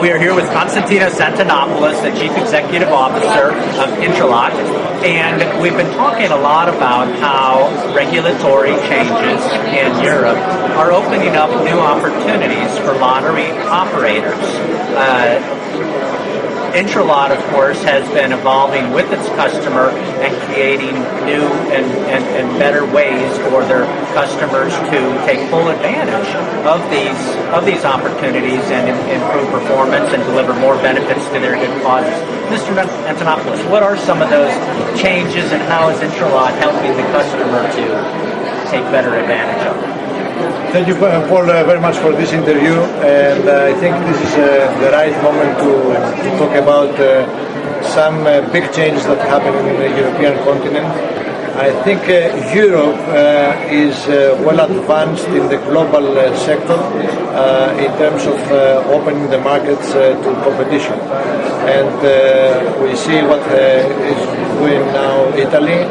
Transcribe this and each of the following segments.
We are here with Constantinos Antonopoulos, the Chief Executive Officer of Intralot, and we've been talking a lot about how regulatory changes in Europe are opening up new opportunities for lottery operators. Intralot, of course, has been evolving with its customer and creating new and better ways for their customers to take full advantage of these opportunities and improve performance and deliver more benefits to their good causes. Mr. Antonopoulos, what are some of those changes and how is Intralot helping the customer to take better advantage of them? Thank you, Paul, very much for this interview, and I think this is the right moment to talk about some big changes that happen in the European continent. I think Europe is well advanced in the global sector in terms of opening the markets to competition, and we see what is doing now Italy.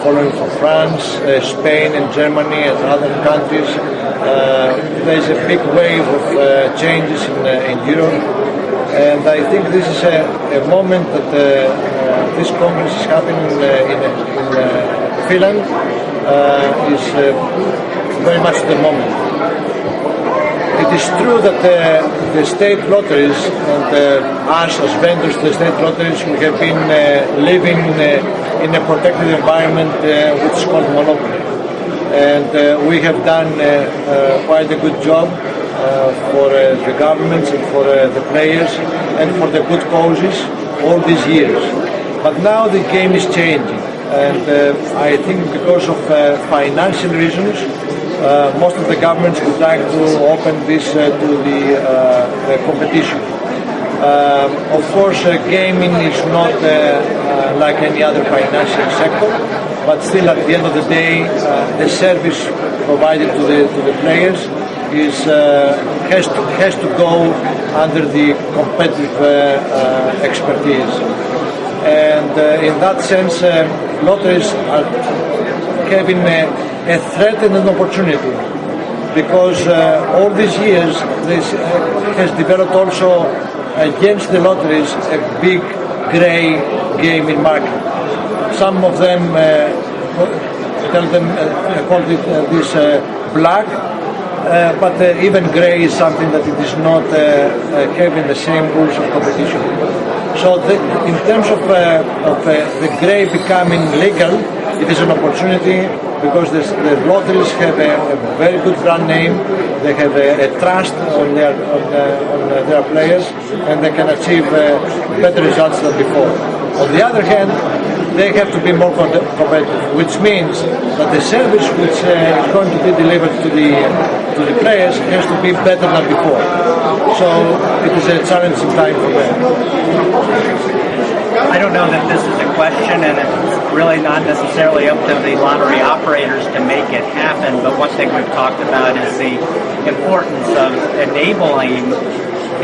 Following from France, Spain and Germany and other countries. There is a big wave of changes in Europe, and I think this is a moment that this Congress is happening in Finland is very much the moment. It is true that the state lotteries and us as vendors to the state lotteries, we have been living in a protected environment which is called monopoly. And we have done quite a good job for the governments and for the players and for the good causes all these years. But now the game is changing, and I think because of financial reasons, most of the governments would like to open this to the competition. Of course, gaming is not like any other financial sector, but still at the end of the day, the service provided to the players is has to go under the competitive expertise. And in that sense, lotteries are having a threat and an opportunity, because all these years this has developed also against the lotteries a big grey gaming market. Some of them call it this black, but even grey is something that it is not having the same rules of competition. So in terms of the grey becoming legal, it is an opportunity, because the lotteries have a very good brand name, they have a trust on their players, and they can achieve better results than before. On the other hand, they have to be more competitive, which means that the service which is going to be delivered to the players has to be better than before. So it is a challenging time for them. I don't know that this is a question, and it's really not necessarily up to the lottery operators to make it happen, but one thing we've talked about is the importance of enabling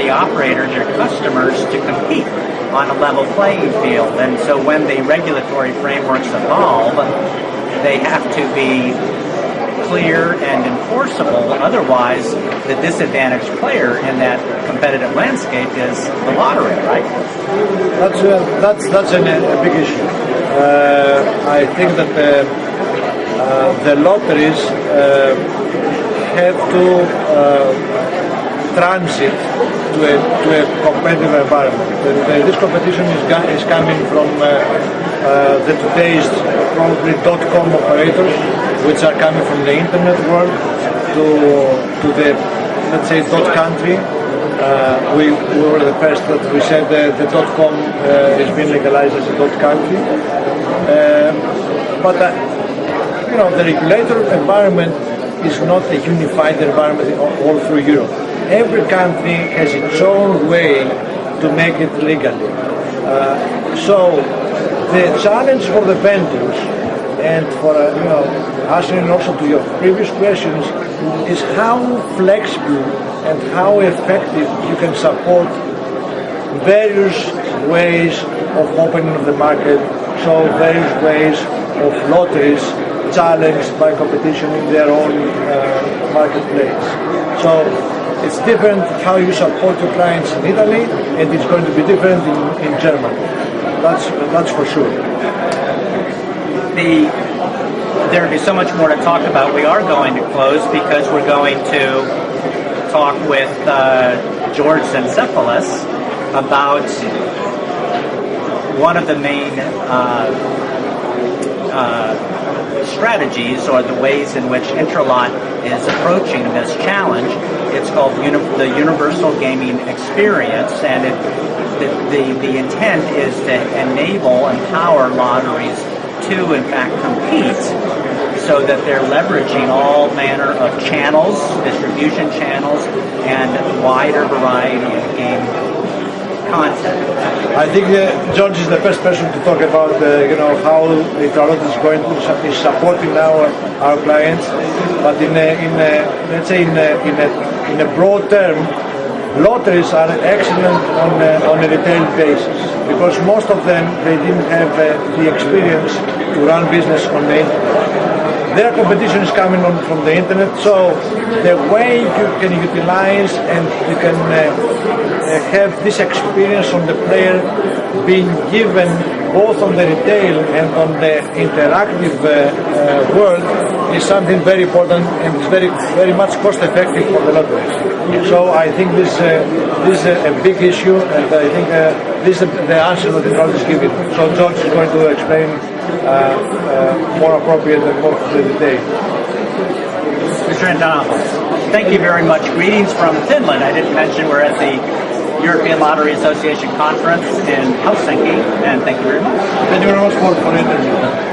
the operators, your customers, to compete on a level playing field. And so when the regulatory frameworks evolve, they have to be clear and enforceable. Otherwise, the disadvantaged player in that competitive landscape is the lottery, right? That's a big issue. I think that the lotteries have to transit to a competitive environment. This competition is coming from the today's probably .com operators, which are coming from the internet world to the, let's say, .country. We were the first that we said the .com is being legalized as a .country. But the regulator environment is not a unified environment all through Europe. Every country has its own way to make it legally. So the challenge for the vendors, and for answering also to your previous questions, is how flexible and how effective you can support various ways of opening of the market, so various ways of lotteries challenged by competition in their own marketplace. So It's different how you support your clients in Italy, and it's going to be different in Germany. That's for sure. There'd be so much more to talk about. We are going to close because we're going to talk with George Constantinos about one of the main strategies or the ways in which Intralot is approaching this challenge. It's called the Universal Gaming Experience, and the intent is to empower lotteries to, in fact, compete so that they're leveraging all manner of channels, distribution channels, and wider variety of game content. I think George is the best person to talk about, how Intralot is supporting now our clients. But let's say in a broad term, lotteries are excellent on a retail basis because most of them they didn't have the experience to run business on the internet. Their competition is coming from the internet, so the way you can utilize and you can have this experience on the player being given both on the retail and on the interactive world is something very important and is very much cost effective for the lotteries. So I think this is a big issue, and I think this is the answer that the Intralot is giving. So George is going to explain more appropriate and more to the detail. Mr. Antonopoulos, thank you very much. Greetings from Finland. I didn't mention we're at the European Lottery Association Conference in Helsinki, and thank you very much. Thank you very much for the interview.